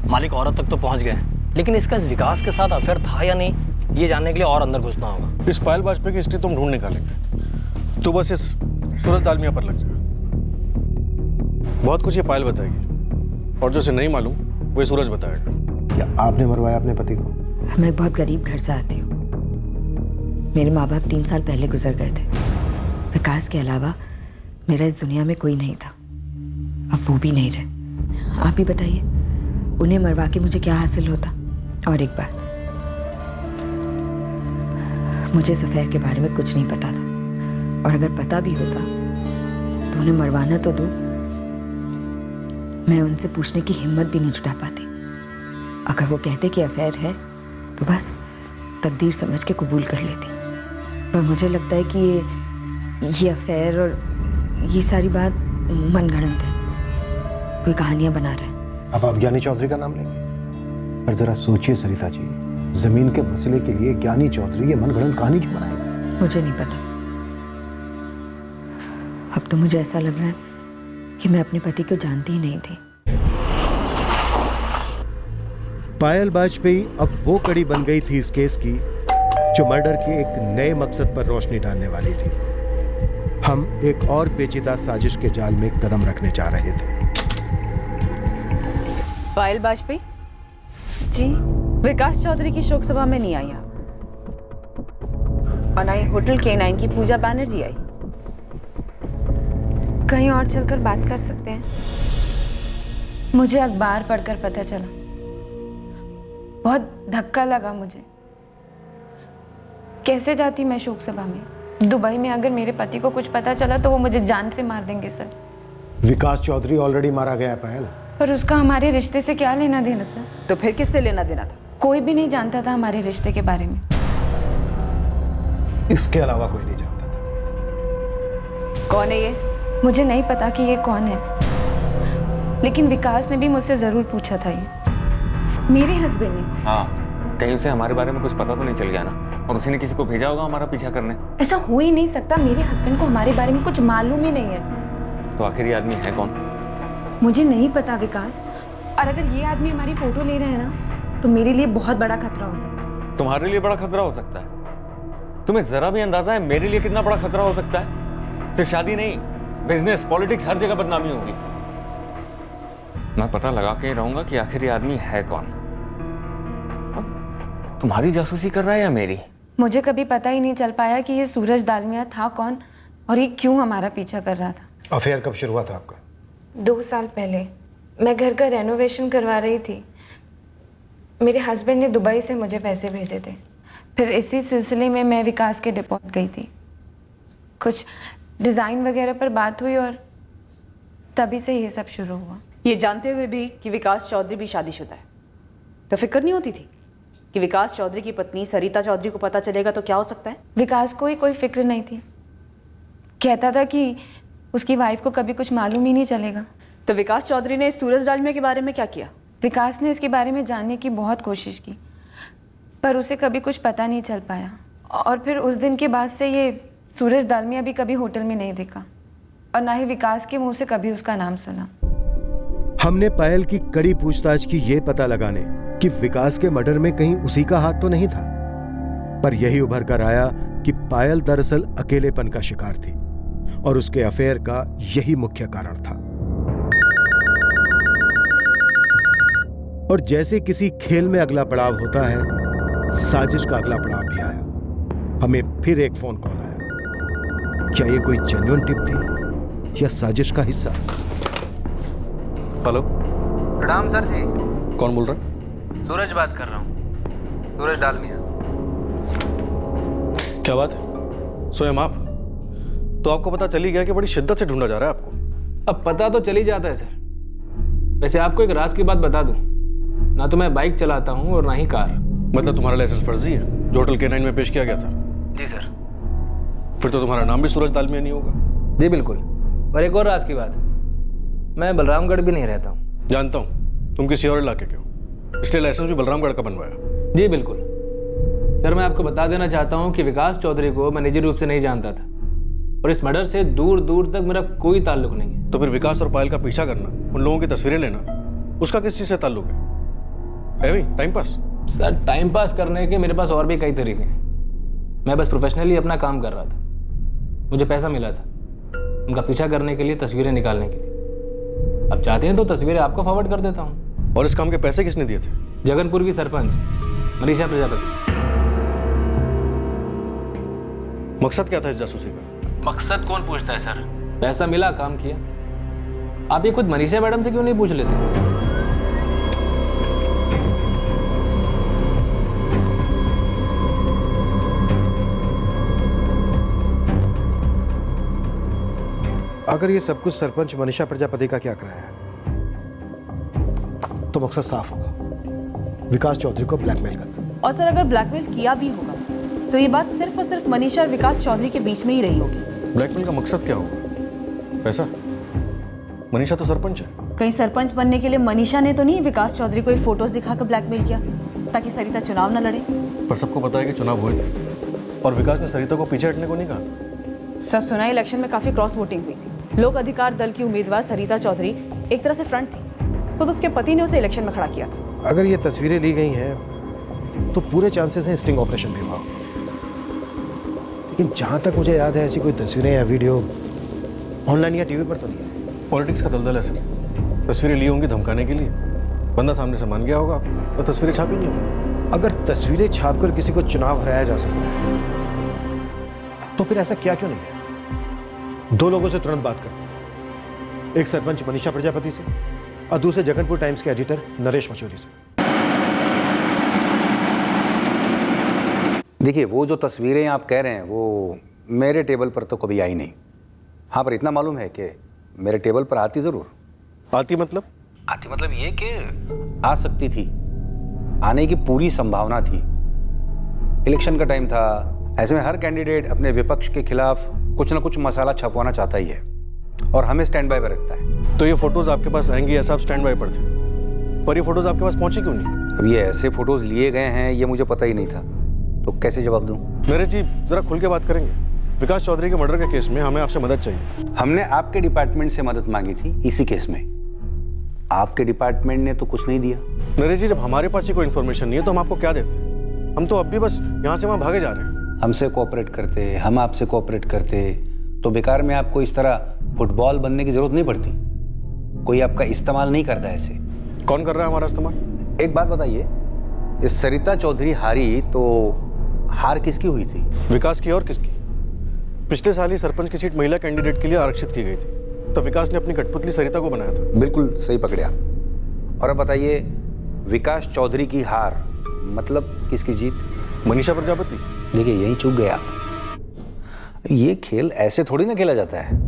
मालिक औरत तक तो पहुंच गए, लेकिन इसका इस विकास के साथ अफेयर था या नहीं, ये जानने के लिए और अंदर घुसना होगा। इस पायल वाजपेयी की हिस्ट्री तुम ढूंढ निकालेंगे, तो बस इस सूरज डालमिया पर लग जाए। बहुत कुछ ये पायल बताएगी, और जो इसे नहीं मालूम वो ये सूरज बताएगा। क्या आपने मरवाया अपने पति को? मैं एक बहुत गरीब घर से आती हूँ। मेरे माँ बाप 3 साल पहले गुजर गए थे। विकास के अलावा मेरा इस दुनिया में कोई नहीं था, अब वो भी नहीं रहे। आप ही बताइए, उन्हें मरवा के मुझे क्या हासिल होता? और एक बात, मुझे इस अफेयर के बारे में कुछ नहीं पता था, और अगर पता भी होता तो उन्हें मरवाना तो दो, मैं उनसे पूछने की हिम्मत भी नहीं जुटा पाती। अगर वो कहते कि अफेयर है तो बस तकदीर समझ के कबूल कर लेती। पर मुझे लगता है कि ये अफेयर और ये सारी बात मनगढ़ंत है, कोई कहानियां बना रहा है। अब आप ज्ञानी चौधरी का नाम लेंगे? पर जरा सोचिए सरिता जी, जमीन के मसले के लिए ज्ञानी चौधरी ये मनगढ़ंत कहानी क्यों बनाएगा? मुझे नहीं पता। अब तो मुझे ऐसा लग रहा है कि मैं अपने पति को जानती ही नहीं थी। पायल वाजपेयी अब वो कड़ी बन गई थी इस केस की जो मर्डर के एक नए मकसद पर रोशनी डालने वाली थी। हम एक और पेचीदा साजिश के जाल में कदम रखने जा रहे थे। पायल वाजपेयी जी, विकास चौधरी की शोक सभा में नहीं आई आप, और ना ही होटल K9 की पूजा बैनर्जी आई। कहीं और चलकर बात कर सकते हैं? मुझे अखबार पढ़कर पता चला, बहुत धक्का लगा मुझे। कैसे जाती मैं शोक सभा में? दुबई में अगर मेरे पति को कुछ पता चला तो वो मुझे जान से मार देंगे सर। विकास चौधरी ऑलरेडी मारा गया है पायल। पर उसका हमारे रिश्ते से क्या लेना देना सर? तो फिर किससे लेना देना था? कोई भी नहीं जानता था हमारे रिश्ते के बारे में। इसके अलावा कोई नहीं जानता था। कौन है ये? मुझे नहीं पता कि ये कौन है, लेकिन विकास ने भी मुझसे जरूर पूछा था। ये मेरे हस्बैंड ने। हाँ, कहीं उसे हमारे बारे में कुछ पता तो नहीं चल गया ना, और उसी ने किसी को भेजा होगा हमारा पीछा करने। ऐसा हो ही नहीं सकता, मेरे हस्बैंड को हमारे बारे में कुछ मालूम ही नहीं है। तो आखिर ये आदमी है कौन? मुझे नहीं पता विकास, और अगर ये आदमी हमारी फोटो ले रहे हैं ना, तो मेरे लिए बहुत बड़ा खतरा हो सकता है। तुम्हारे लिए बड़ा खतरा हो सकता है? तुम्हें जरा भी अंदाजा है मेरे लिए कितना बड़ा खतरा हो सकता है? सिर्फ शादी नहीं, बिजनेस, पॉलिटिक्स, हर जगह बदनामी होगी। मैं पता लगा के रहूंगा कि आखिर ये आदमी है कौन। अब तुम्हारी जासूसी कर रहा है या मेरी? मुझे कभी पता ही नहीं चल पाया कि ये सूरज दालमिया था कौन, और ये क्यों हमारा पीछा कर रहा था। अफेयर कब शुरू हुआ था आपका? 2 साल पहले मैं घर का रेनोवेशन करवा रही थी। मेरे हस्बैंड ने दुबई से मुझे पैसे भेजे थे। फिर इसी सिलसिले में मैं विकास के डिपोर्ट गई थी। कुछ डिज़ाइन वगैरह पर बात हुई और तभी से ये सब शुरू हुआ। ये जानते हुए भी कि विकास चौधरी भी शादीशुदा है, तो फिक्र नहीं होती थी कि विकास चौधरी की पत्नी सरिता चौधरी को पता चलेगा तो क्या हो सकता है? विकास को ही कोई फिक्र नहीं थी। कहता था कि उसकी वाइफ को कभी कुछ मालूम ही नहीं चलेगा। तो विकास चौधरी ने सूरज डालमिया के बारे में क्या किया? विकास ने इसके बारे में जानने की बहुत कोशिश की, पर उसे कभी कुछ पता नहीं चल पाया। और फिर उस दिन के बाद से ये सूरज दालमिया भी कभी होटल में नहीं दिखा, और ना ही विकास के मुंह से कभी उसका नाम सुना। हमने पायल की कड़ी पूछताछ की ये पता लगाने कि विकास के मर्डर में कहीं उसी का हाथ तो नहीं था, पर यही उभर कर आया कि पायल दरअसल अकेलेपन का शिकार थी और उसके अफेयर का यही मुख्य कारण था। और जैसे किसी खेल में अगला पड़ाव होता है, साजिश का अगला पड़ाव भी आया। हमें फिर एक फोन कॉल आया। क्या ये कोई जेन्युइन टिप थी या साजिश का हिस्सा? हेलो, प्रणाम सर जी। कौन बोल रहा है? सूरज बात कर रहा हूँ, सूरज डालमिया। क्या बात है? स्वयं आप? तो आपको पता चली गया कि बड़ी शिद्दत से ढूंढा जा रहा है आपको। अब पता तो चल ही जाता है सर। वैसे आपको एक राज की बात बता दूं, ना तो मैं बाइक चलाता हूं और ना ही कार। मतलब तुम्हारा लाइसेंस फर्जी है जो होटल K9 में पेश किया गया था? जी सर। फिर तो तुम्हारा नाम भी सूरज दालमिया नहीं होगा। जी बिल्कुल। और एक और राज की बात, मैं बलरामगढ़ भी नहीं रहता हूँ। जानता हूँ तुम किसी और इलाके के हो, इसलिए लाइसेंस भी बलरामगढ़ का बनवाया। जी बिल्कुल सर। मैं आपको बता देना चाहता हूँ कि विकास चौधरी को मैं निजी रूप से नहीं जानता था, और इस मर्डर से दूर दूर तक मेरा कोई ताल्लुक नहीं है। तो फिर विकास और पायल का पीछा करना, उन लोगों की तस्वीरें लेना, उसका किस चीज से ताल्लुक है? Time pass? Sir time pass करने के मेरे पास और भी कई तरीके हैं। मैं बस प्रोफेशनली अपना काम कर रहा था। मुझे पैसा मिला था उनका पीछा करने के लिए, तस्वीरें निकालने के लिए। अब चाहते हैं तो तस्वीरें आपको फॉरवर्ड कर देता हूँ। और इस काम के पैसे किसने दिए थे? जगनपुर की सरपंच मनीषा प्रजापति। मकसद क्या था इस जासूसी का? मकसद कौन पूछता है सर, पैसा मिला, काम किया। आप ये खुद मनीषा मैडम से क्यों नहीं पूछ लेते? अगर ये सब कुछ सरपंच मनीषा प्रजापति का क्या कराया है, तो मकसद साफ होगा, विकास चौधरी को ब्लैकमेल करना। और सर अगर ब्लैकमेल किया भी होगा तो ये बात सिर्फ और सिर्फ मनीषा और विकास चौधरी के बीच में ही रही होगी। ब्लैकमेल का मकसद क्या होगा? पैसा? मनीषा तो सरपंच है। कहीं सरपंच बनने के लिए मनीषा ने तो नहीं विकास चौधरी को फोटोज दिखाकर ब्लैकमेल किया ताकि सरिता चुनाव न लड़े? पर सबको पता है कि चुनाव हुए थे और विकास ने सरिता को पीछे हटने को नहीं कहा। सर सुना, इलेक्शन में काफी क्रॉस वोटिंग हुई थी। लोक अधिकार दल की उम्मीदवार सरिता चौधरी एक तरह से फ्रंट थी, खुद उसके पति ने उसे इलेक्शन में खड़ा किया था। अगर ये तस्वीरें ली गई हैं तो पूरे चांसेस हैं स्टिंग ऑपरेशन भी हुआ। लेकिन जहाँ तक मुझे याद है ऐसी कोई तस्वीरें या वीडियो ऑनलाइन या टीवी पर तो नहीं है। पॉलिटिक्स का दलदल है सर। तस्वीरें ली होंगी धमकाने के लिए, बंदा सामने से मान गया होगा तो तस्वीरें छापी नहीं होंगी। अगर तस्वीरें छापकर किसी को चुनाव हराया जा सकता है तो फिर ऐसा क्या क्यों नहीं है? दो लोगों से तुरंत बात करते हैं, एक सरपंच मनीषा प्रजापति से और दूसरे जगनपुर टाइम्स के एडिटर नरेश मचौरी से। देखिए, वो जो तस्वीरें आप कह रहे हैं वो मेरे टेबल पर तो कभी आई नहीं। हाँ, पर इतना मालूम है कि मेरे टेबल पर आती जरूर। आती मतलब? आती मतलब ये कि आ सकती थी, आने की पूरी संभावना थी। इलेक्शन का टाइम था, ऐसे में हर कैंडिडेट अपने विपक्ष के खिलाफ कुछ ना कुछ मसाला छपवाना चाहता ही है और हमें स्टैंड बाय पर रखता है। तो ये फोटोज आपके पास आएंगी, ऐसा आप स्टैंड बाय पर थे, पर ये फोटोज आपके पास पहुंची क्यों नहीं? अब ये ऐसे फोटोज लिए गए हैं ये मुझे पता ही नहीं था, तो कैसे जवाब दूं? नरेश जी, जरा खुल के बात करेंगे। विकास चौधरी के मर्डर के केस में हमें आपसे मदद चाहिए। हमने आपके डिपार्टमेंट से मदद मांगी थी इसी केस में, आपके डिपार्टमेंट ने तो कुछ नहीं दिया। नरेश जी, जब हमारे पास ही कोई इन्फॉर्मेशन नहीं है तो हम आपको क्या देते? हम तो अब भी बस यहाँ से वहाँ भागे जा रहे हैं। हमसे कोऑपरेट करते, हम आपसे कोऑपरेट करते तो बेकार में आपको इस तरह फुटबॉल बनने की जरूरत नहीं पड़ती। कोई आपका इस्तेमाल नहीं करता ऐसे। कौन कर रहा है हमारा इस्तेमाल? एक बात बताइए, इस सरिता चौधरी हारी तो हार किसकी हुई थी? विकास की और किसकी? पिछले साल ही सरपंच की सीट महिला कैंडिडेट के लिए आरक्षित की गई थी, तब विकास ने अपनी कठपुतली सरिता को बनाया था। बिल्कुल सही पकड़े आप। और अब बताइए, विकास चौधरी की हार मतलब किसकी जीत? मनीषा प्रजापति। देखिए, यहीं चूक गए आप। ये खेल ऐसे थोड़ी ना खेला जाता है।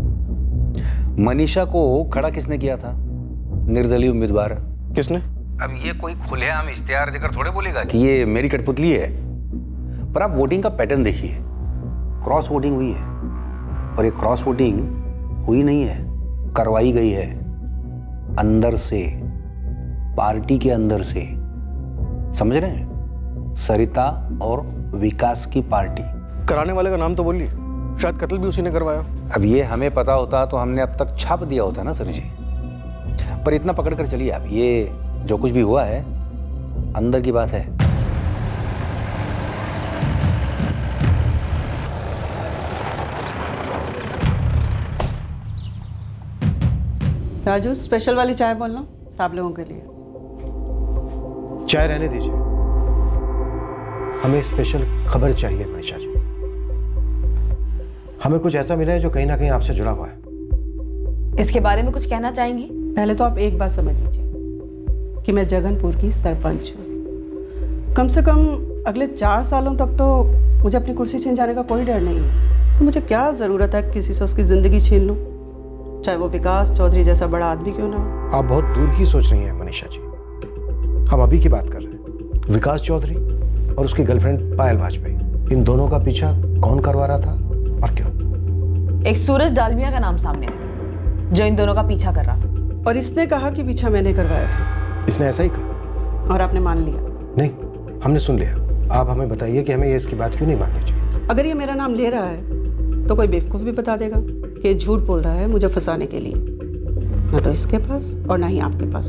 मनीषा को खड़ा किसने किया था? निर्दलीय उम्मीदवार। किसने? अब ये कोई खुलेआम इश्तिहार देकर थोड़े बोलेगा कि ये मेरी कठपुतली है। पर आप वोटिंग का पैटर्न देखिए, क्रॉस वोटिंग हुई है और ये क्रॉस वोटिंग हुई नहीं है, करवाई गई है अंदर से, पार्टी के अंदर से। समझ रहे हैं? सरिता और विकास की पार्टी। कराने वाले का नाम तो बोलिए, शायद कत्ल भी उसी ने करवाया। अब ये हमें पता होता तो हमने अब तक छाप दिया होता ना सर जी। पर इतना पकड़ कर चलिए आप, ये जो कुछ भी हुआ है अंदर की बात है। राजू, स्पेशल वाली चाय बोलना सब लोगों के लिए। चाय रहने दीजिए, हमें स्पेशल खबर चाहिए मनीषा जी। हमें कुछ ऐसा मिला है जो कहीं ना कहीं आपसे जुड़ा हुआ है। इसके बारे में कुछ कहना चाहेंगी? पहले तो आप एक बात समझ लीजिए कि मैं जगनपुर की सरपंच हूँ। कम से कम अगले 4 सालों तक तो मुझे अपनी कुर्सी छीन जाने का कोई डर नहीं है। तो मुझे क्या ज़रूरत है किसी से उसकी ज़िंदगी छीन लूँ, चाहे वो विकास चौधरी जैसा बड़ा आदमी क्यों ना हो। आप बहुत दूर की सोच रही हैं मनीषा जी, हम अभी की बात कर रहे हैं। विकास चौधरी और उसकी गर्लफ्रेंड पायल वाजपेयी, इन दोनों का पीछा कौन करवा रहा था और क्यों? एक सूरज डालमिया का नाम सामने है जो इन दोनों का पीछा कर रहा था। और इसने कहा कि पीछा मैंने करवाया था। इसने ऐसा ही कहा और आपने मान लिया? नहीं, हमने सुन लिया। आप हमें बताइए कि हमें ये इसकी बात क्यों नहीं माननी चाहिए? अगर ये मेरा नाम ले रहा है तो कोई बेवकूफ़ भी बता देगा कि झूठ बोल रहा है मुझे फंसाने के लिए। ना तो इसके पास और ना ही आपके पास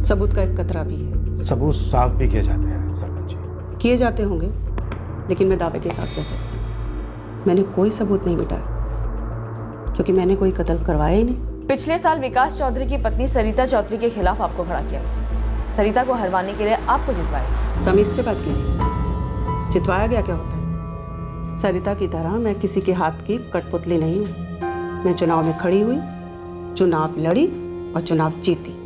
सबूत का एक कतरा भी है। सबूत साफ भी किए जाते हैं सरपंच जी। किए जाते होंगे, लेकिन मैं दावे के साथ कह सकती हूँ मैंने कोई सबूत नहीं मिटाया, क्योंकि मैंने कोई कत्ल करवाया ही नहीं। पिछले साल विकास चौधरी की पत्नी सरिता चौधरी के खिलाफ आपको खड़ा किया गया। सरिता को हरवाने के लिए आपको जितवाया। तमीज से बात कीजिए, जितवाया गया क्या होता है? सरिता की तरह मैं किसी के हाथ की कठपुतली नहीं हूँ। मैं चुनाव में खड़ी हुई, चुनाव लड़ी और चुनाव जीती।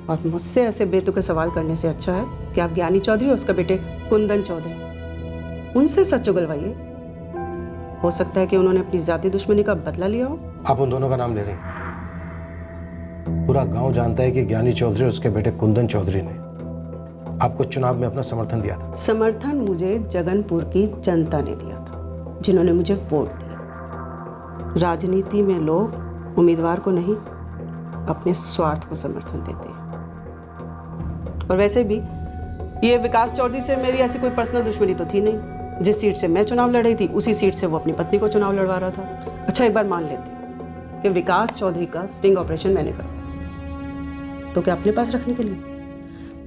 और मुझसे ऐसे बेतुके सवाल करने से अच्छा है कि आप ज्ञानी चौधरी और उसके बेटे कुंदन चौधरी उनसे सच उगलवाइए। हो सकता है कि उन्होंने अपनी जाति दुश्मनी का बदला लिया हो। आप उन दोनों का नाम ले रहे हैं? पूरा गांव जानता है कि ज्ञानी चौधरी और उसके बेटे कुंदन चौधरी ने आपको चुनाव में अपना समर्थन दिया था। समर्थन मुझे जगनपुर की जनता ने दिया था, जिन्होंने मुझे वोट दिया। राजनीति में लोग उम्मीदवार को नहीं, अपने स्वार्थ को समर्थन देते हैं। और वैसे भी ये विकास चौधरी से मेरी ऐसी कोई पर्सनल दुश्मनी तो थी नहीं। जिस सीट से मैं चुनाव लड़ रही थी उसी सीट से वो अपनी पत्नी को चुनाव लड़वा रहा था। अच्छा, एक बार मान लेते हैं कि विकास चौधरी का स्टिंग ऑपरेशन मैंने करवाया, तो क्या अपने पास रखने के लिए?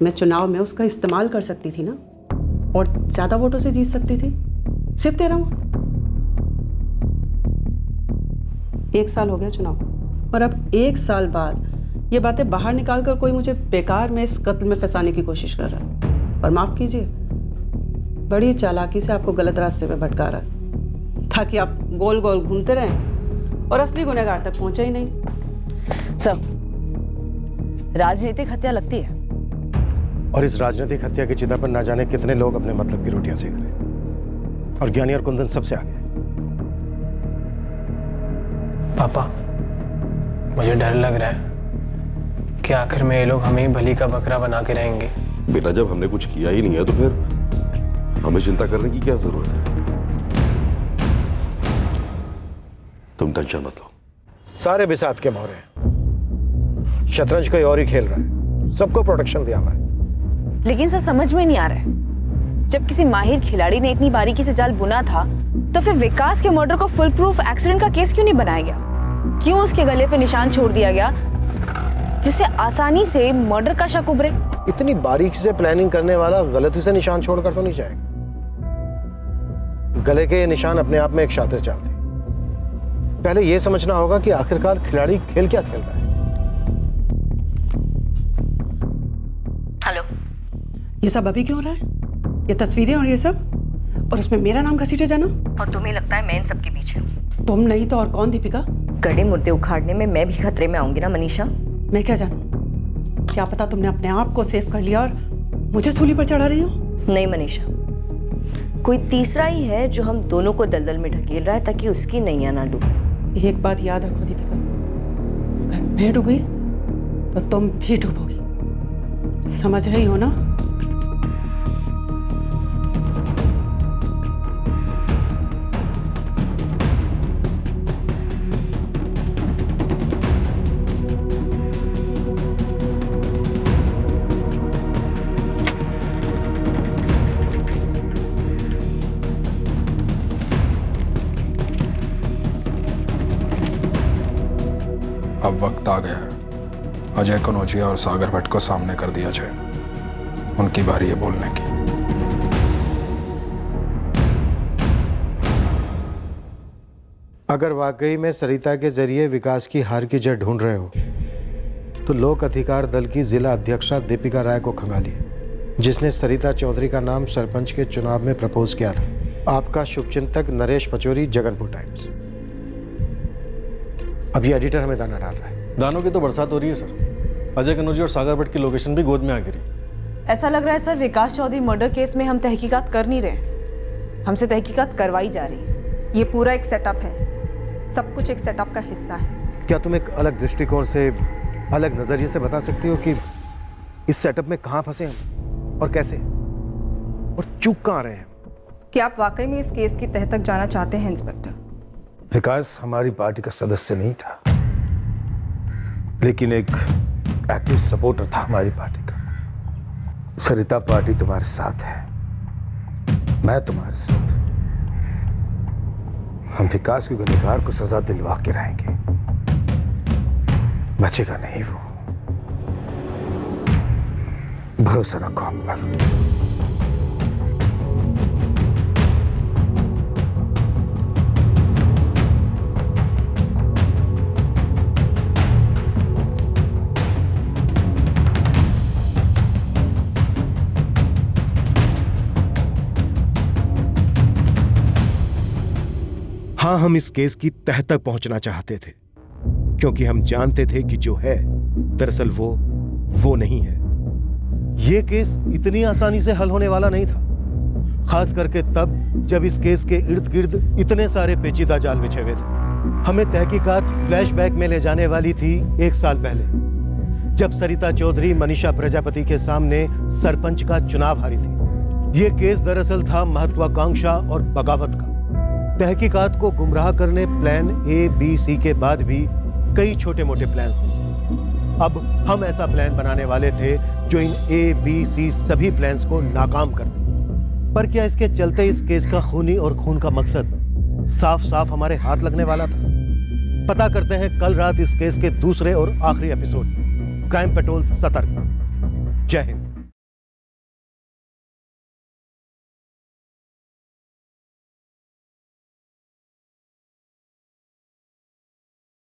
मैं चुनाव में उसका इस्तेमाल कर सकती थी ना, और ज्यादा वोटों से जीत सकती थी। सिर्फ 13 1 साल हो गया चुनाव को, और अब 1 साल बाद ये बातें बाहर निकाल कर कोई मुझे बेकार में इस कत्ल में फंसाने की कोशिश कर रहा है। और माफ़ कीजिए, बड़ी चालाकी से आपको गलत रास्ते पे भटका रहा है, ताकि आप गोल गोल घूमते रहें और असली गुनहगार तक पहुंचे ही नहीं। सब राजनीतिक हत्या लगती है। और इस राजनीतिक हत्या की चिता पर ना जाने कितने लोग अपने मतलब की रोटियां सेक रहे हैं, और ज्ञानी और कुंदन सबसे आगे। पापा, मुझे डर लग रहा है कि आखिर में ये लोग हमें ही भली का बकरा बना के रहेंगे। बेटा, जब हमने कुछ किया ही नहीं है तो फिर हमें चिंता करने की क्या जरूरत है? तुम टेंशन मत लो। सारे बिसात के मोहरे हैं, शतरंज कोई और ही खेल रहा है, सबको प्रोटेक्शन दिया हुआ है। लेकिन सर समझ में नहीं आ रहा है, जब किसी माहिर खिलाड़ी ने इतनी बारीकी से जाल बुना था तो फिर विकास के मर्डर को फुल प्रूफ एक्सीडेंट का केस क्यों नहीं बनाया गया? क्यों उसके गले पे निशान छोड़ दिया गया जिससे आसानी से मर्डर का शक उभरे? इतनी बारीकी से प्लानिंग करने वाला गलती से निशान छोड़कर तो नहीं जाएगा। गले के ये निशान अपने आप में एक शातिर चाल थी। पहले यह समझना होगा कि आखिरकार खिलाड़ी खेल क्या खेल रहा है। हेलो, ये सब अभी क्यों हो रहा है? ये तस्वीरें और ये सब, और उसमें मेरा नाम घसीटे जाना। और तुम्हें लगता है मैं इन सबके पीछे हूँ? तुम नहीं तो और कौन दीपिका? गड़े मुर्दे उखाड़ने में मैं भी खतरे में आऊंगी ना मनीषा। मैं क्या जानूं? क्या पता तुमने अपने आप को सेव कर लिया और मुझे सूली पर चढ़ा रही हो। नहीं मनीषा, कोई तीसरा ही है जो हम दोनों को दलदल में ढकेल रहा है ताकि उसकी नैया ना डूबे। एक बात याद रखो दीपिका, अगर मैं डूबी तो तुम भी डूबोगी, समझ रही हो ना? अब वक्त आ गया है अजय कनौजिया और सागर भट्ट को सामने कर दिया जाए। उनकी बारी है बोलने की। अगर वाकई में सरिता के जरिए विकास की हार की जड़ ढूंढ रहे हो तो लोक अधिकार दल की जिला अध्यक्षा दीपिका राय को खंगालिए, जिसने सरिता चौधरी का नाम सरपंच के चुनाव में प्रपोज किया था। आपका शुभचिंतक नरेश पचौरी, जगनपुर टाइम्स। अब ये एडिटर हमें दाना डाल रहा है। दानों की तो बरसात हो रही है सर। अजय कनौजी और सागर भट्ट की लोकेशन भी गोद में आ गिरी। ऐसा लग रहा है सर विकास चौधरी मर्डर केस में हम तहकीकात कर नहीं रहे, हमसे तहकीकात करवाई जा रही है। ये पूरा एक सेटअप है, सब कुछ एक सेटअप का हिस्सा है। क्या तुम एक अलग दृष्टिकोण से, अलग नजरिए से बता सकती हो कि इस सेटअप में कहां फंसे हम और कैसे, और चूक कहां रहे हैं? क्या आप वाकई में इस केस की तह तक जाना चाहते हैं इंस्पेक्टर? विकास हमारी पार्टी का सदस्य नहीं था, लेकिन एक एक्टिव सपोर्टर था हमारी पार्टी का। सरिता पार्टी तुम्हारे साथ है, मैं तुम्हारे साथ। हम विकास के गुनहगार को सजा दिलवा के रहेंगे, बचेगा नहीं वो। भरोसा रखो हम पर। हाँ, हम इस केस की तह तक पहुंचना चाहते थे, क्योंकि हम जानते थे कि जो है दरअसल वो नहीं है। यह केस इतनी आसानी से हल होने वाला नहीं था, खास करके तब जब इस केस के इर्द गिर्द इतने सारे पेचीदा जाल बिछे हुए थे। हमें तहकीकात फ्लैशबैक में ले जाने वाली थी 1 साल पहले, जब सरिता चौधरी मनीषा प्रजापति के सामने सरपंच का चुनाव हारी थी। यह केस दरअसल था महत्वाकांक्षा और बगावत का। तहकीकात को गुमराह करने प्लान A, B, C के बाद भी कई छोटे मोटे प्लान्स थे। अब हम ऐसा प्लान बनाने वाले थे जो इन A, B, C सभी प्लान्स को नाकाम कर दे। पर क्या इसके चलते इस केस का खूनी और खून का मकसद साफ साफ हमारे हाथ लगने वाला था? पता करते हैं कल रात इस केस के दूसरे और आखिरी एपिसोड में। क्राइम पेट्रोल सतर्क। जय हिंद।